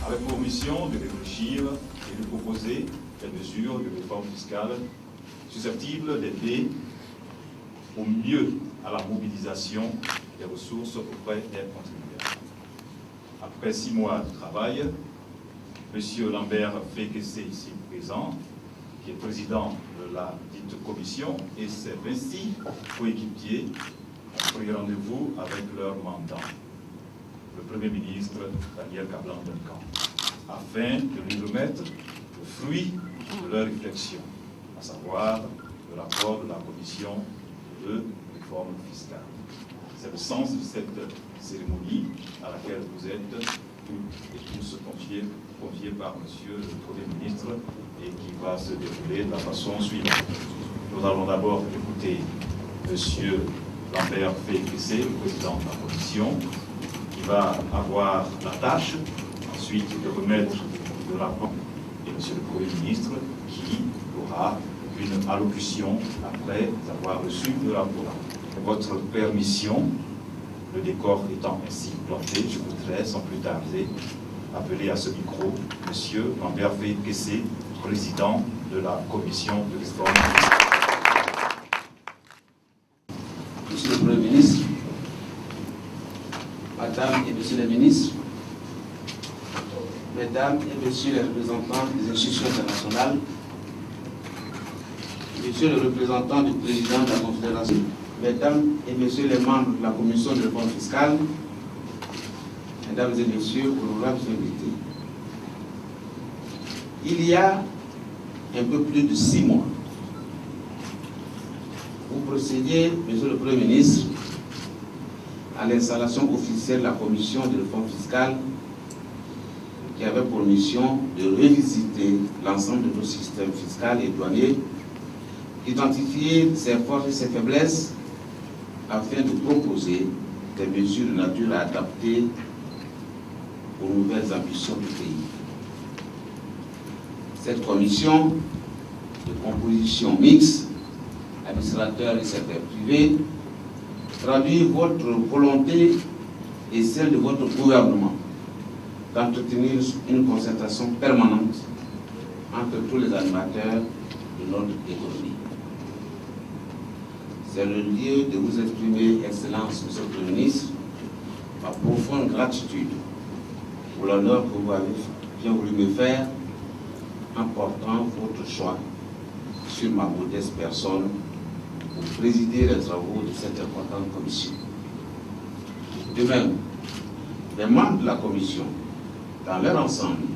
Avec pour mission de réfléchir et de proposer des mesures de réforme fiscale susceptibles d'aider au mieux à la mobilisation des ressources auprès des contribuables. Après 6 mois de travail, M. Lambert Fekese, ici présent, qui est président de la dite commission, et ses 26 coéquipiers ont pris rendez-vous avec leur mandant, le Premier ministre Daniel Kablan-Duncan, afin de lui remettre le fruit de leur réflexion, à savoir le rapport de la commission de réforme fiscale. C'est le sens de cette cérémonie à laquelle vous êtes toutes et tous conviés par Monsieur le Premier ministre et qui va se dérouler de la façon suivante. Nous allons d'abord écouter Monsieur Lambert Fekese, le président de la commission, qui va avoir la tâche ensuite de remettre le rapport, et Monsieur le Premier ministre qui aura une allocution après avoir reçu le rapport. Votre permission, le décor étant ainsi planté, je voudrais sans plus tarder appeler à ce micro M. Lambert Fekese, président de la commission de réforme. Monsieur le Premier ministre, Madame et Monsieur les ministres, Mesdames et Messieurs les représentants des institutions internationales, Monsieur le représentant du président de la Confédération, Mesdames et Messieurs les membres de la Commission de réforme fiscale, Mesdames et Messieurs, honorables invités. Il y a un peu plus de 6 mois, vous procédiez, Monsieur le Premier ministre, à l'installation officielle de la Commission de réforme fiscale qui avait pour mission de revisiter l'ensemble de nos systèmes fiscal et douaniers, identifier ses forces et ses faiblesses afin de proposer des mesures de nature à adapter aux nouvelles ambitions du pays. Cette commission de composition mixte, administrateurs et secteur privé, traduit votre volonté et celle de votre gouvernement d'entretenir une concertation permanente entre tous les animateurs de notre économie. C'est le lieu de vous exprimer, Excellence, Monsieur le Premier ministre, ma profonde gratitude pour l'honneur que vous avez bien voulu me faire en portant votre choix sur ma modeste personne pour présider les travaux de cette importante commission. De même, les membres de la commission, dans leur ensemble,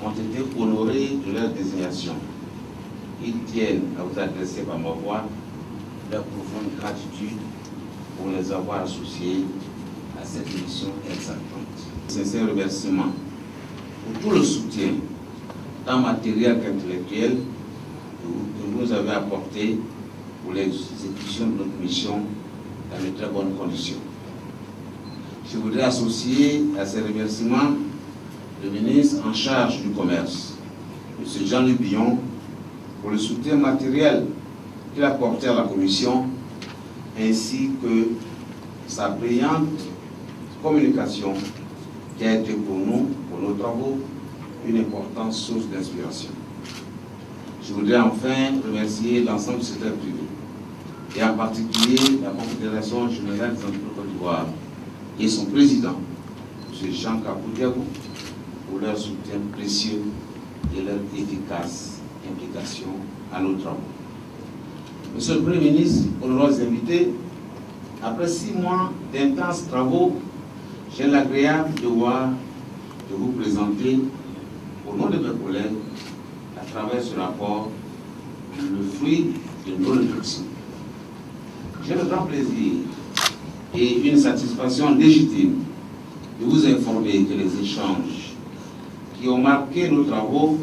ont été honorés de leur désignation. Ils tiennent à vous adresser par ma voix leur profonde gratitude pour les avoir associés à cette mission exaltante. Sincère remerciement pour tout le soutien, tant matériel qu'intellectuel, que vous nous avez apporté pour l'exécution de notre mission dans de très bonnes conditions. Je voudrais associer à ces remerciements le ministre en charge du commerce, M. Jean-Luc Billon, pour le soutien matériel qu'il a apporté à la commission, ainsi que sa brillante communication qui a été pour nous, pour nos travaux, une importante source d'inspiration. Je voudrais enfin remercier l'ensemble du secteur privé, et en particulier la Confédération générale des entreprises de Côte d'Ivoire et son président, M. Jean Kapoudiabou, pour leur soutien précieux et leur efficace implication à nos travaux. Monsieur le Premier ministre, honorables invités, après 6 mois d'intenses travaux, j'ai l'agréable devoir de vous présenter, au nom de mes collègues, à travers ce rapport, le fruit de nos réflexions. J'ai le grand plaisir et une satisfaction légitime de vous informer que les échanges qui ont marqué nos travaux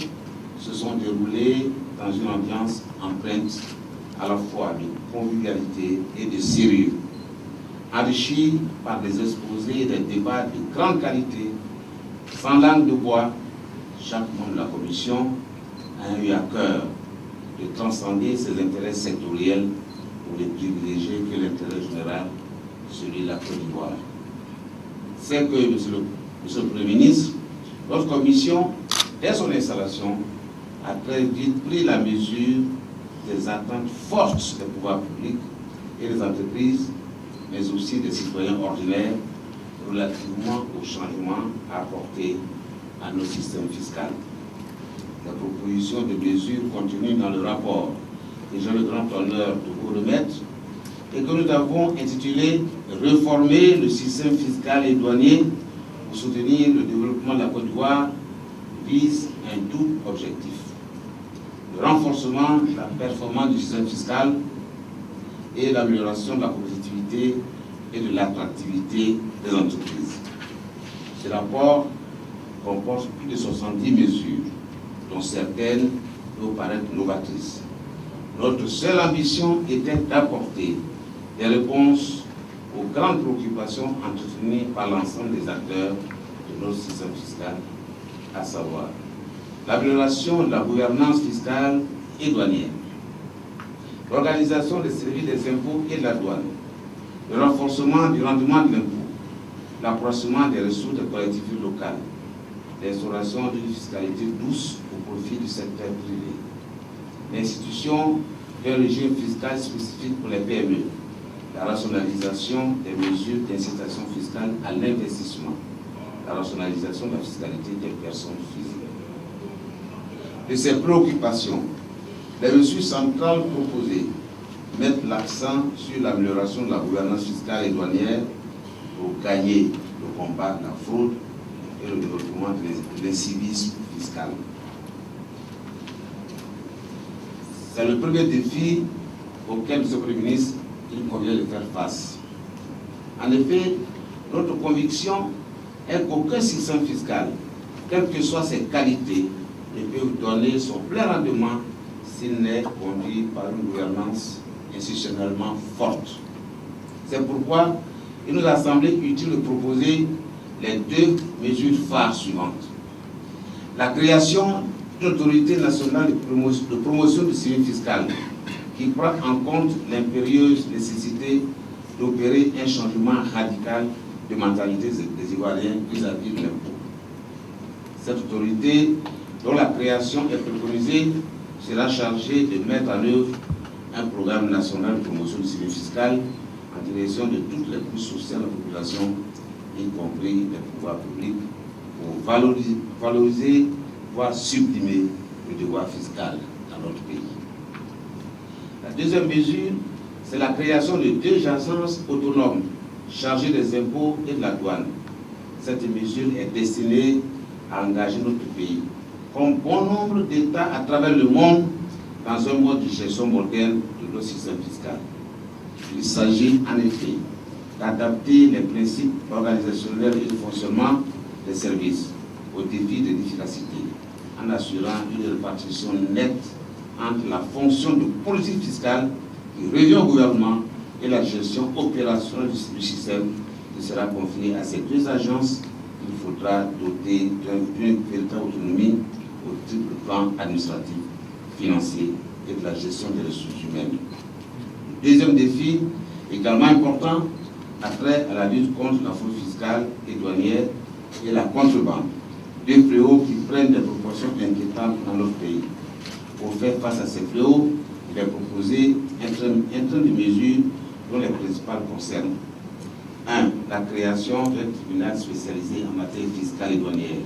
se sont déroulés dans une ambiance empreinte à la fois de convivialité et de sérieux, enrichi par des exposés et des débats de grande qualité, sans langue de bois. Chaque membre de la commission a eu à cœur de transcender ses intérêts sectoriels pour les privilégier que l'intérêt général, celui de la Côte d'Ivoire. c'est que, Monsieur le Premier ministre, notre commission, dès son installation, a très vite pris la mesure des attentes fortes des pouvoirs publics et des entreprises, mais aussi des citoyens ordinaires, relativement aux changements apportés à nos systèmes fiscaux. La proposition de mesures contenues dans le rapport que j'ai le grand honneur de vous remettre et que nous avons intitulé « Réformer le système fiscal et douanier pour soutenir le développement de la Côte d'Ivoire » vise un double objectif. Le renforcement de la performance du système fiscal et l'amélioration de la compétitivité et de l'attractivité des entreprises. Ce rapport comporte plus de 70 mesures, dont certaines nous paraissent novatrices. Notre seule ambition était d'apporter des réponses aux grandes préoccupations entretenues par l'ensemble des acteurs de notre système fiscal, à savoir l'amélioration de la gouvernance fiscale et douanière, l'organisation des services des impôts et de la douane, le renforcement du rendement de l'impôt, l'accroissement des ressources des collectivités locales, l'instauration d'une fiscalité douce au profit du secteur privé, l'institution d'un régime fiscal spécifique pour les PME, la rationalisation des mesures d'incitation fiscale à l'investissement, la rationalisation de la fiscalité des personnes physiques. De ces préoccupations, les mesures centrales proposées mettent l'accent sur l'amélioration de la gouvernance fiscale et douanière pour gagner le combat de la fraude et le développement de l'incivisme fiscal. C'est le premier défi auquel, M. le Premier ministre, il convient de faire face. En effet, notre conviction est qu'aucun système fiscal, quelles que soient ses qualités, ne peut donner son plein rendement s'il n'est conduit par une gouvernance institutionnellement forte. C'est pourquoi il nous a semblé utile de proposer les deux mesures phares suivantes. La création d'une autorité nationale de promotion du suivi fiscal qui prend en compte l'impérieuse nécessité d'opérer un changement radical de mentalité des Ivoiriens vis-à-vis de l'impôt. Cette autorité, dont la création est préconisée, sera chargée de mettre en œuvre un programme national de promotion du suivi fiscal en direction de toutes les couches sociales de la population, y compris les pouvoirs publics, pour valoriser, voire supprimer le devoir fiscal dans notre pays. La deuxième mesure, c'est la création de deux agences autonomes chargées des impôts et de la douane. Cette mesure est destinée à engager notre pays, comme bon nombre d'États à travers le monde, dans un mode de gestion moderne de notre système fiscal. Il s'agit en effet d'adapter les principes organisationnels et de fonctionnement des services aux défis de l'efficacité, en assurant une répartition nette entre la fonction de politique fiscale qui revient au gouvernement et la gestion opérationnelle du système qui sera confiée à ces deux agences. Il faudra doter d'une véritable autonomie au triple plan administratif, financier et de la gestion des ressources humaines. Le deuxième défi, également important, a trait à la lutte contre la fraude fiscale et douanière et la contrebande, deux fléaux qui prennent des proportions inquiétantes dans notre pays. Pour faire face à ces fléaux, il est proposé un train de mesures dont les principales concernent 1. La création d'un tribunal spécialisé en matière fiscale et douanière,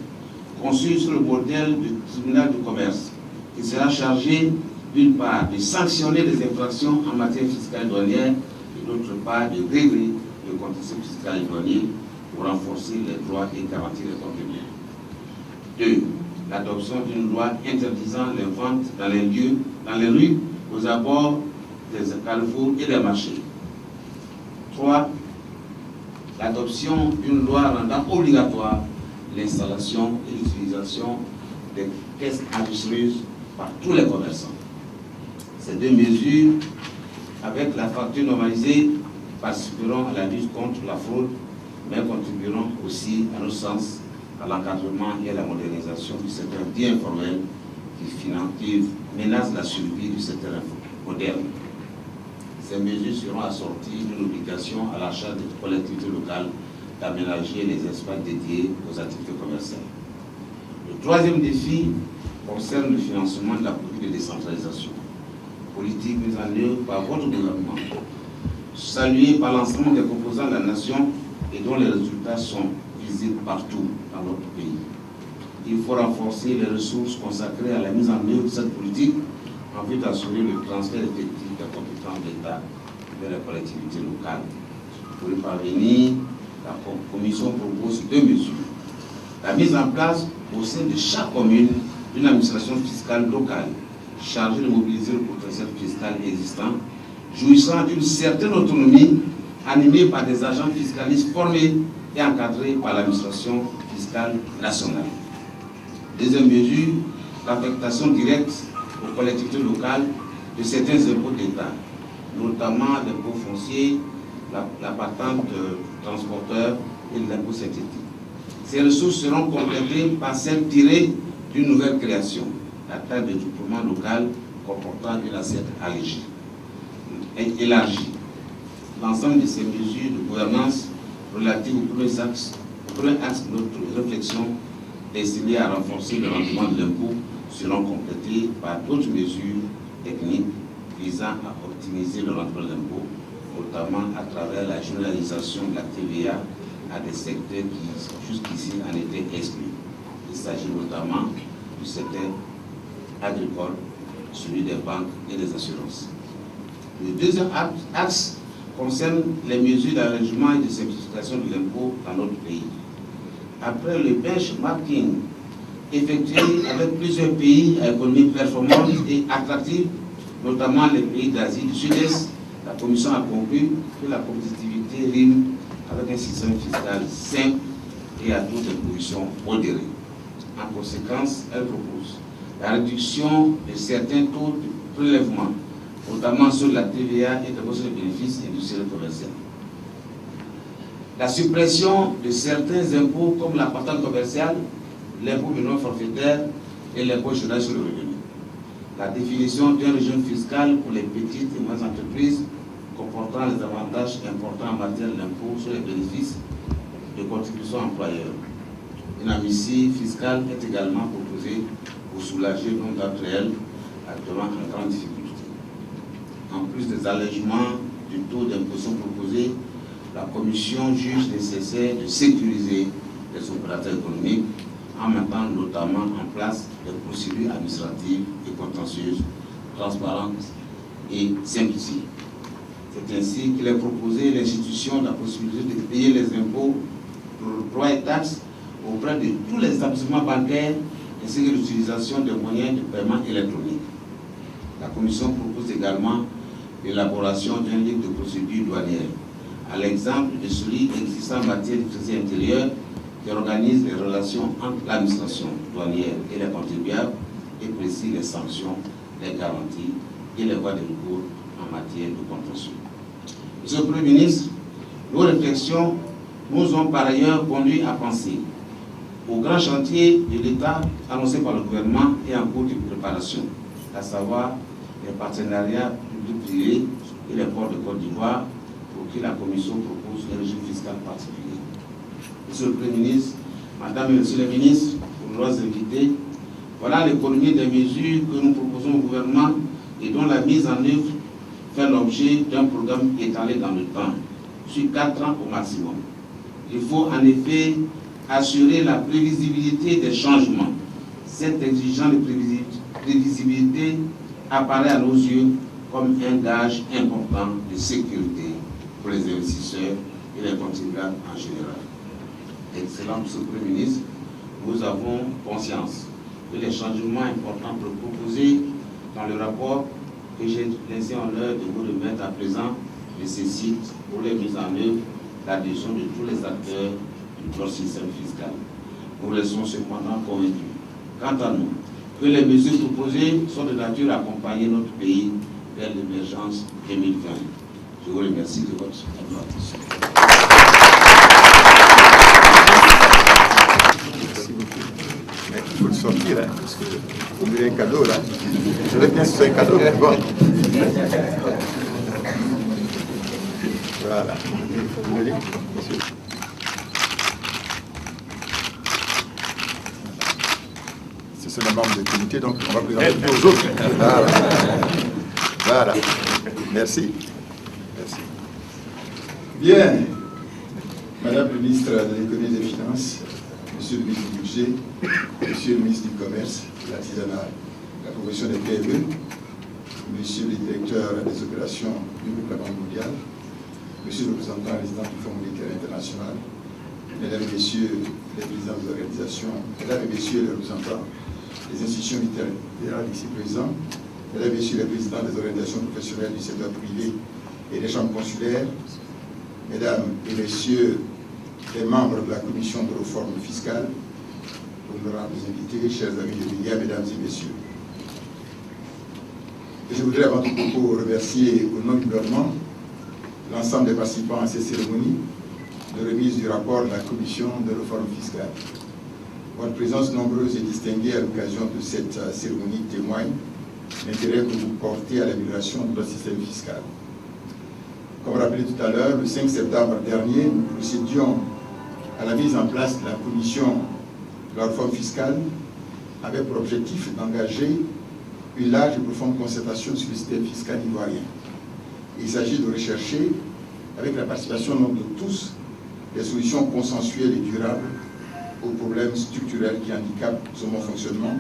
conçu sur le modèle du tribunal de commerce, qui sera chargé d'une part de sanctionner les infractions en matière fiscale et douanière et d'autre part de régler le contentieux fiscal et douanier pour renforcer les droits et garantir les contenus. 2. L'adoption d'une loi interdisant les ventes dans les rues, aux abords des carrefours et des marchés. 3. L'adoption d'une loi rendant obligatoire l'installation et l'utilisation des caisses enregistreuses par tous les commerçants. Ces deux mesures, avec la facture normalisée, participeront à la lutte contre la fraude, mais contribueront aussi, à notre sens, à l'encadrement et à la modernisation du secteur dit informel qui menace la survie du secteur moderne. Ces mesures seront assorties d'une obligation à l'achat des collectivités locales d'aménager les espaces dédiés aux activités commerciales. Le troisième défi concerne le financement de la politique de décentralisation, politique mise en œuvre par votre gouvernement, saluée par l'ensemble des composants de la nation et dont les résultats sont visibles partout dans notre pays. Il faut renforcer les ressources consacrées à la mise en œuvre de cette politique en vue d'assurer le transfert effectif des compétences de l'État vers les collectivités locales. Pour y parvenir, la Commission propose deux mesures. La mise en place au sein de chaque commune d'une administration fiscale locale chargée de mobiliser le potentiel fiscal existant, jouissant d'une certaine autonomie, animée par des agents fiscalistes formés et encadrés par l'administration fiscale nationale. Deuxième mesure, l'affectation directe aux collectivités locales de certains impôts d'État, notamment l'impôt foncier, la patente de transporteur et l'impôt synthétique. Ces ressources seront complétées par celles tirées d'une nouvelle création, la taxe de développement local comportant une assiette allégée et élargie. L'ensemble de ces mesures de gouvernance relatives au premier axe de notre réflexion destinées à renforcer le rendement de l'impôt seront complétées par d'autres mesures techniques visant à optimiser le rendement de l'impôt, notamment à travers la généralisation de la TVA à des secteurs qui jusqu'ici en étaient exclus. Il s'agit notamment du secteur agricole, celui des banques et des assurances. Le deuxième axe concerne les mesures d'allègement et de simplification de l'impôt dans notre pays. Après le benchmarking effectué avec plusieurs pays à économie performante et attractive, notamment les pays d'Asie du Sud-Est, la Commission a conclu que la compétitivité rime avec un système fiscal simple et à taux d'imposition modéré. En conséquence, elle propose la réduction de certains taux de prélèvement, notamment sur la TVA et l'impôt sur les bénéfices industriels et commerciaux. La suppression de certains impôts comme la patente commerciale, l'impôt minimum forfaitaire et l'impôt général sur le revenu. La définition d'un régime fiscal pour les petites et moyennes entreprises comportant les avantages importants en matière d'impôt sur les bénéfices de contribution employeur. Une amnistie fiscale est également proposée pour soulager le nombre d'entre elles actuellement en grande difficulté. En plus des allègements du taux d'imposition proposé, la Commission juge nécessaire de sécuriser les opérateurs économiques en mettant notamment en place des procédures administratives et contentieuses, transparentes et simplifiées. C'est ainsi qu'il est proposé l'institution de la possibilité de payer les impôts, droits et taxes auprès de tous les établissements bancaires ainsi que l'utilisation des moyens de paiement électronique. La Commission propose également l'élaboration d'un livre de procédure douanière, à l'exemple de celui existant en matière de crédit intérieur qui organise les relations entre l'administration douanière et les contribuables et précise les sanctions, les garanties et les voies de recours en matière de contentieux. Monsieur le Premier ministre, nos réflexions nous ont par ailleurs conduit à penser au grand chantier de l'État annoncé par le gouvernement et en cours de préparation, à savoir les partenariats publics-privés et les ports de Côte d'Ivoire, pour qui la Commission propose un régime fiscal particulier. Monsieur le Premier ministre, Madame et Monsieur les ministres, pour nos invités, voilà l'économie des mesures que nous proposons au gouvernement et dont la mise en œuvre fait l'objet d'un programme étalé dans le temps, sur 4 ans au maximum. Il faut en effet assurer la prévisibilité des changements. Cette exigence de prévisibilité apparaît à nos yeux comme un gage important de sécurité pour les investisseurs et les contribuables en général. Excellent Monsieur le Premier ministre, nous avons conscience que les changements importants proposés dans le rapport que j'ai laissé en l'heure de vous remettre à présent nécessitent pour les mises en œuvre l'adhésion de tous les acteurs de notre système fiscal. Nous restons cependant convaincus, quant à nous, que les mesures proposées sont de nature à accompagner notre pays vers l'émergence 2020. Je vous remercie de votre attention. Merci beaucoup. Mais il faut le sortir, hein, parce que vous voulez un cadeau là. Je vais bien sur un cadeau, mais bon. Voilà. Vous voulez, monsieur. c'est un membre du comité, donc on va présenter aux autres. Voilà. Voilà. Merci. Merci. Bien. Madame le ministre de l'Économie et des Finances, Monsieur le ministre du Budget, Monsieur le ministre du Commerce, de l'Artisanat, de la promotion des PME, Monsieur le directeur des opérations du groupe La Banque mondiale, Monsieur le représentant résident du Fonds monétaire international, Mesdames et Messieurs les présidents des organisations, Mesdames et Messieurs les représentants des institutions littéraires ici présents, Mesdames et Messieurs les présidents des organisations professionnelles du secteur privé et des chambres consulaires, Mesdames et Messieurs les membres de la Commission de réforme fiscale, honorables invités, chers amis de médias, Mesdames et Messieurs. Je voudrais avant tout propos remercier au nom du gouvernement l'ensemble des participants à cette cérémonie de remise du rapport de la Commission de réforme fiscale. Votre présence nombreuse et distinguée à l'occasion de cette cérémonie témoigne l'intérêt que vous portez à l'amélioration de notre système fiscal. Comme rappelé tout à l'heure, le 5 septembre dernier, nous procédions à la mise en place de la Commission de la réforme fiscale avec pour objectif d'engager une large et profonde concertation sur le système fiscal ivoirien. Il s'agit de rechercher, avec la participation de tous, des solutions consensuelles et durables aux problèmes structurels qui handicapent son bon fonctionnement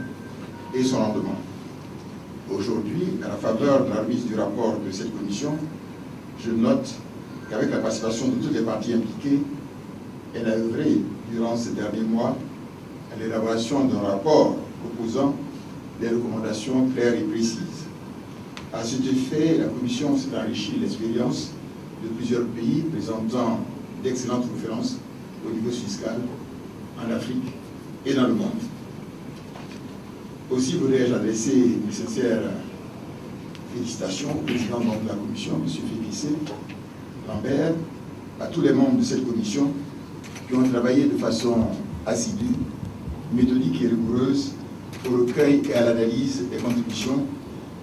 et son rendement. Aujourd'hui, à la faveur de la remise du rapport de cette commission, je note qu'avec la participation de toutes les parties impliquées, elle a œuvré durant ces derniers mois à l'élaboration d'un rapport proposant des recommandations claires et précises. À cet effet, la Commission s'est enrichie de l'expérience de plusieurs pays présentant d'excellentes références au niveau fiscal en Afrique et dans le monde. Aussi voudrais-je adresser mes sincères félicitations au président de la Commission, M. Félicé Lambert, à tous les membres de cette commission qui ont travaillé de façon assidue, méthodique et rigoureuse au recueil et à l'analyse des contributions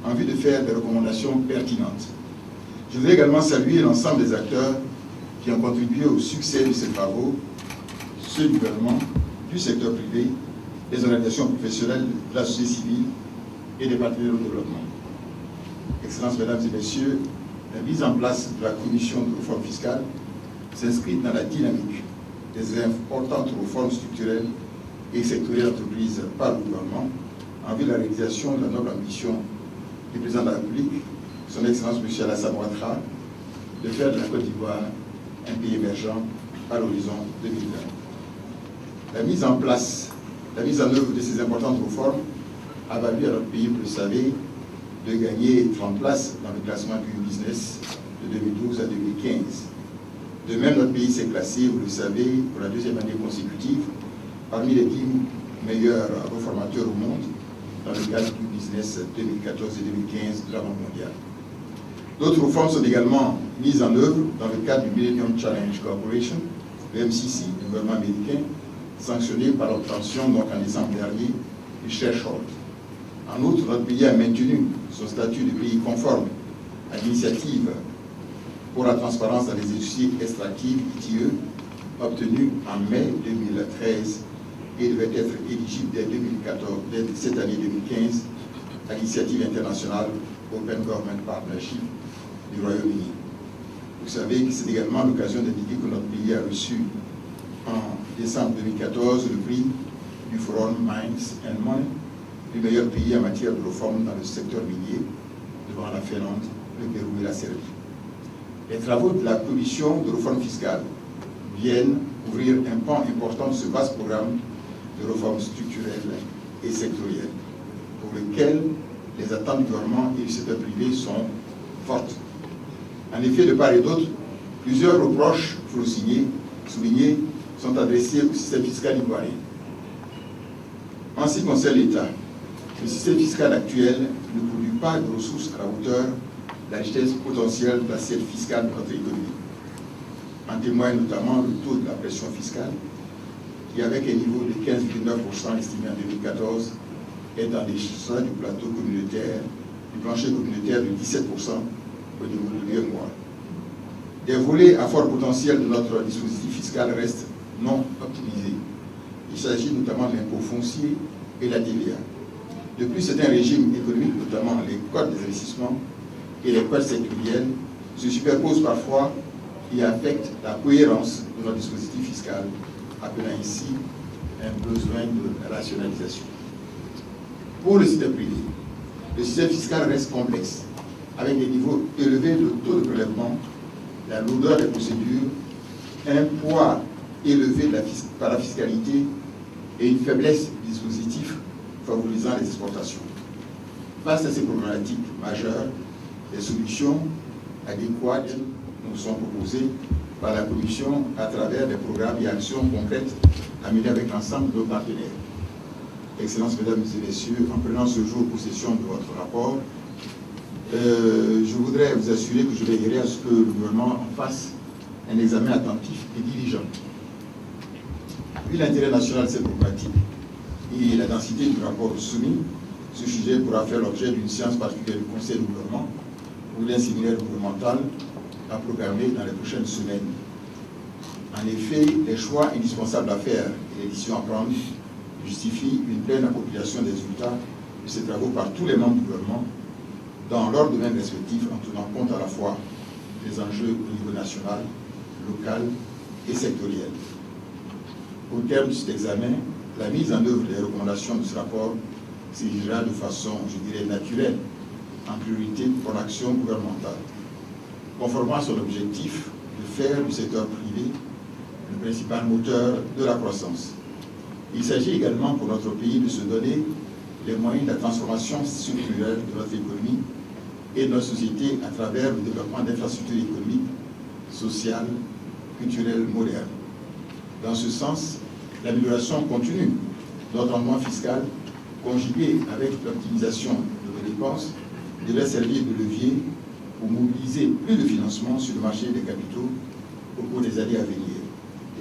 en vue de faire des recommandations pertinentes. Je voudrais également saluer l'ensemble des acteurs qui ont contribué au succès de ces travaux, ceux du gouvernement, du secteur privé, des organisations professionnelles, de la société civile et des partenaires au développement. Excellences, Mesdames et Messieurs, la mise en place de la Commission de réforme fiscale s'inscrit dans la dynamique des importantes réformes structurelles et sectorielles entreprises par le gouvernement en vue de la réalisation de la noble ambition du président de la République, son Excellence M. Alassane Ouattara, de faire de la Côte d'Ivoire un pays émergent à l'horizon 2020. La mise en œuvre de ces importantes réformes a valu à notre pays, vous le savez, de gagner 30 places dans le classement du business de 2012 à 2015. De même, notre pays s'est classé, vous le savez, pour la deuxième année consécutive, parmi les 10 meilleurs réformateurs au monde dans le cadre du business 2014 et 2015 de la Banque mondiale. D'autres réformes sont également mises en œuvre dans le cadre du Millennium Challenge Corporation, le MCC, du gouvernement américain, sanctionné par l'obtention, donc en décembre dernier, du threshold. En outre, notre pays a maintenu son statut de pays conforme à l'initiative pour la transparence dans les industries extractives, ITE, obtenue en mai 2013 et devait être éligible dès cette année 2015 à l'initiative internationale Open Government Partnership du Royaume-Uni. Vous savez que c'est également l'occasion d'indiquer que notre pays a reçu en décembre 2014 le prix du Forum Mines and Money, le meilleur pays en matière de réforme dans le secteur minier, devant la Finlande, le Pérou et la Serbie. Les travaux de la Commission de réforme fiscale viennent ouvrir un pan important de ce vaste programme de réformes structurelles et sectorielles, pour lequel les attentes du gouvernement et du secteur privé sont fortes. En effet, de part et d'autre, plusieurs reproches, il faut le souligner, sont adressés au système fiscal ivoirien. En ce qui concerne l'État, le système fiscal actuel ne produit pas de ressources à la hauteur de la richesse potentielle de l'assiette fiscale de notre économie. En témoigne notamment le taux de la pression fiscale, qui avec un niveau de 15,9% estimé en 2014, est dans les chiffres du plateau communautaire, du plancher communautaire de 17% au niveau de l'UEMOA. Des volets à fort potentiel de notre dispositif fiscal restent non optimisés. Il s'agit notamment de l'impôt foncier et la TVA. De plus, certains régimes économiques, notamment les codes des investissements et les codes sectoriels, se superposent parfois et affectent la cohérence de notre dispositif fiscal, appelant ici un besoin de rationalisation. Pour le secteur privé, le système fiscal reste complexe, avec des niveaux élevés de taux de prélèvement, la lourdeur des procédures, un poids élevé par la fiscalité et une faiblesse du dispositif favorisant les exportations. Face à ces problématiques majeures, des solutions adéquates nous sont proposées par la Commission à travers des programmes et actions concrètes à mener avec l'ensemble de nos partenaires. Excellences, Mesdames et Messieurs, en prenant ce jour possession de votre rapport, je voudrais vous assurer que je veillerai à ce que le gouvernement en fasse un examen attentif et diligent. Vu l'intérêt national de cette problématique et la densité du rapport soumis, ce sujet pourra faire l'objet d'une séance particulière du Conseil du gouvernement ou d'un séminaire gouvernemental à programmer dans les prochaines semaines. En effet, les choix indispensables à faire et les décisions à prendre justifient une pleine appropriation des résultats de ces travaux par tous les membres du gouvernement dans leur domaine respectif, en tenant compte à la fois des enjeux au niveau national, local et sectoriel. Au terme de cet examen, la mise en œuvre des recommandations de ce rapport s'érigera de façon, je dirais, naturelle, en priorité pour l'action gouvernementale, conformément à son objectif de faire du secteur privé le principal moteur de la croissance. Il s'agit également pour notre pays de se donner les moyens de la transformation structurelle de notre économie et de notre société à travers le développement d'infrastructures économiques, sociales, culturelles, modernes. Dans ce sens, l'amélioration continue de notre rendement fiscal, conjuguée avec l'optimisation de nos dépenses, devrait servir de levier pour mobiliser plus de financement sur le marché des capitaux au cours des années à venir,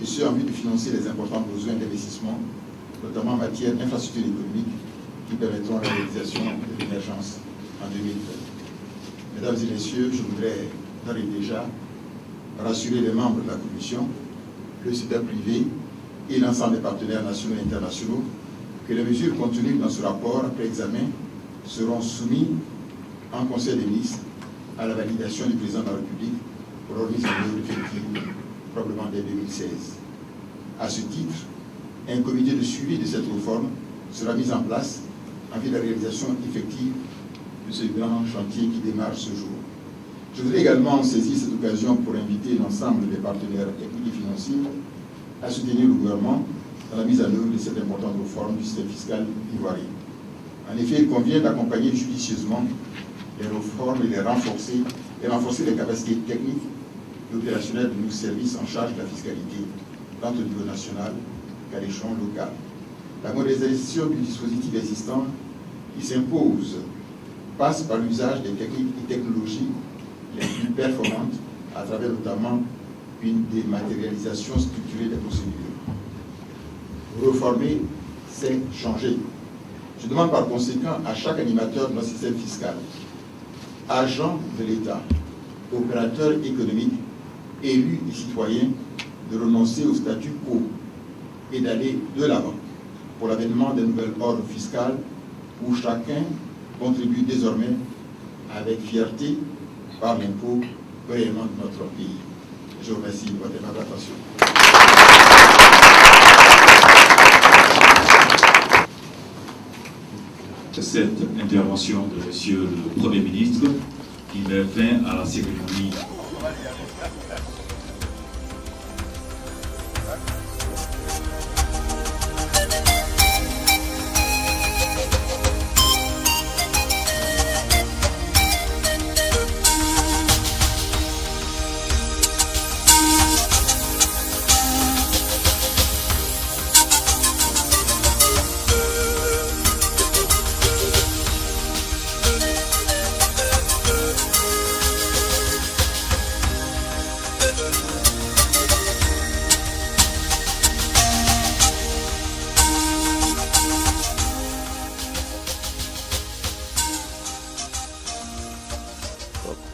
et ce en vue de financer les importants besoins d'investissement, notamment en matière d'infrastructures économiques qui permettront la réalisation de l'émergence en 2020. Mesdames et Messieurs, je voudrais d'ores et déjà rassurer les membres de la Commission, le secteur privé et l'ensemble des partenaires nationaux et internationaux que les mesures contenues dans ce rapport après examen seront soumises en Conseil des ministres à la validation du président de la République pour leur mise en œuvre effective, probablement dès 2016. À ce titre, un comité de suivi de cette réforme sera mis en place en vue de la réalisation effective de ce grand chantier qui démarre ce jour. Je voudrais également saisir cette occasion pour inviter l'ensemble des partenaires techniques et financiers à soutenir le gouvernement dans la mise en œuvre de cette importante réforme du système fiscal ivoirien. En effet, il convient d'accompagner judicieusement les réformes et renforcer les capacités techniques et opérationnelles de nos services en charge de la fiscalité, tant au niveau national qu'à l'échelon local. La modernisation du dispositif existant qui s'impose passe par l'usage des techniques et technologies les plus performantes à travers notamment une dématérialisation structurée des procédures. Reformer, c'est changer. Je demande par conséquent à chaque animateur de notre système fiscal, agent de l'État, opérateur économique, élu et citoyen, de renoncer au statu quo et d'aller de l'avant pour l'avènement d'un nouvel ordre fiscal où chacun contribue désormais avec fierté par l'impôt au rayonnement de notre pays. Je vous remercie de votre aimable attention. Cette intervention de Monsieur le Premier ministre qui met fin à la cérémonie.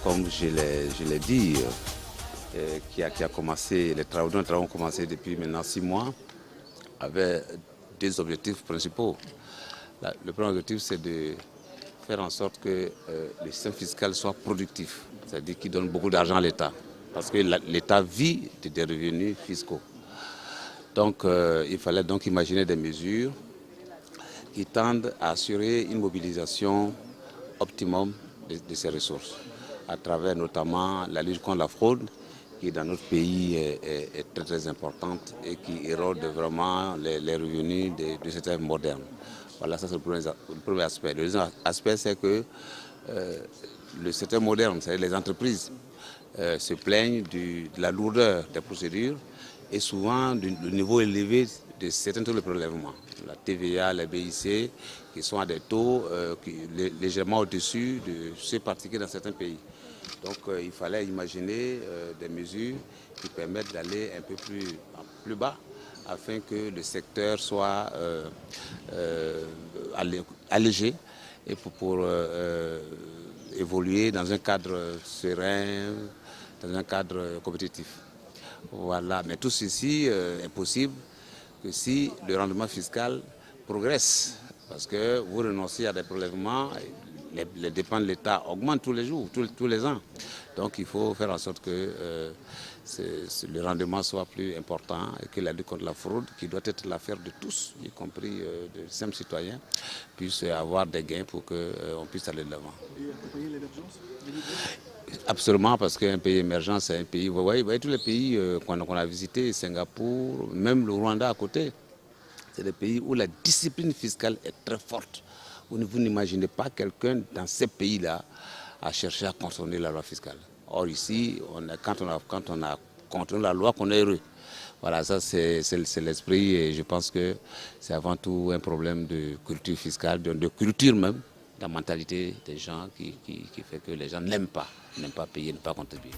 Comme je l'ai dit, qui a commencé, les travaux ont commencé depuis maintenant 6 mois, avec 2 objectifs principaux. Le premier objectif, c'est de faire en sorte que le système fiscal soit productif, c'est-à-dire qu'il donne beaucoup d'argent à l'État, parce que l'État vit des revenus fiscaux. Donc il fallait donc imaginer des mesures qui tendent à assurer une mobilisation optimum de ces ressources, à travers notamment la lutte contre la fraude, qui dans notre pays est très, très importante et qui érode vraiment les revenus du secteur moderne. Voilà, ça c'est le premier aspect. Le deuxième aspect, c'est que le secteur moderne, c'est-à-dire les entreprises, se plaignent de la lourdeur des procédures et souvent du niveau élevé de certains taux de prélèvement. La TVA, la BIC, qui sont à des taux légèrement au-dessus de ceux pratiqués dans certains pays. Donc il fallait imaginer des mesures qui permettent d'aller un peu plus bas afin que le secteur soit allégé et pour évoluer dans un cadre serein, dans un cadre compétitif. Voilà, mais tout ceci est possible que si le rendement fiscal progresse, parce que vous renoncez à des prélèvements, les dépenses de l'État augmentent tous les jours, tous les ans. Donc il faut faire en sorte que le rendement soit plus important et que la lutte contre la fraude, qui doit être l'affaire de tous, y compris de simples citoyens, puisse avoir des gains pour qu'on puisse aller de l'avant. Et accompagner l'émergence ? Absolument, parce qu'un pays émergent, c'est un pays... Vous voyez tous les pays qu'on a visités, Singapour, même le Rwanda à côté, c'est des pays où la discipline fiscale est très forte. Vous n'imaginez pas quelqu'un dans ces pays-là à chercher à contourner la loi fiscale. Or ici, quand on a contourné la loi, qu'on est heureux. Voilà, ça c'est l'esprit et je pense que c'est avant tout un problème de culture fiscale, de culture même, la mentalité des gens qui fait que les gens n'aiment pas payer, ne pas contribuer.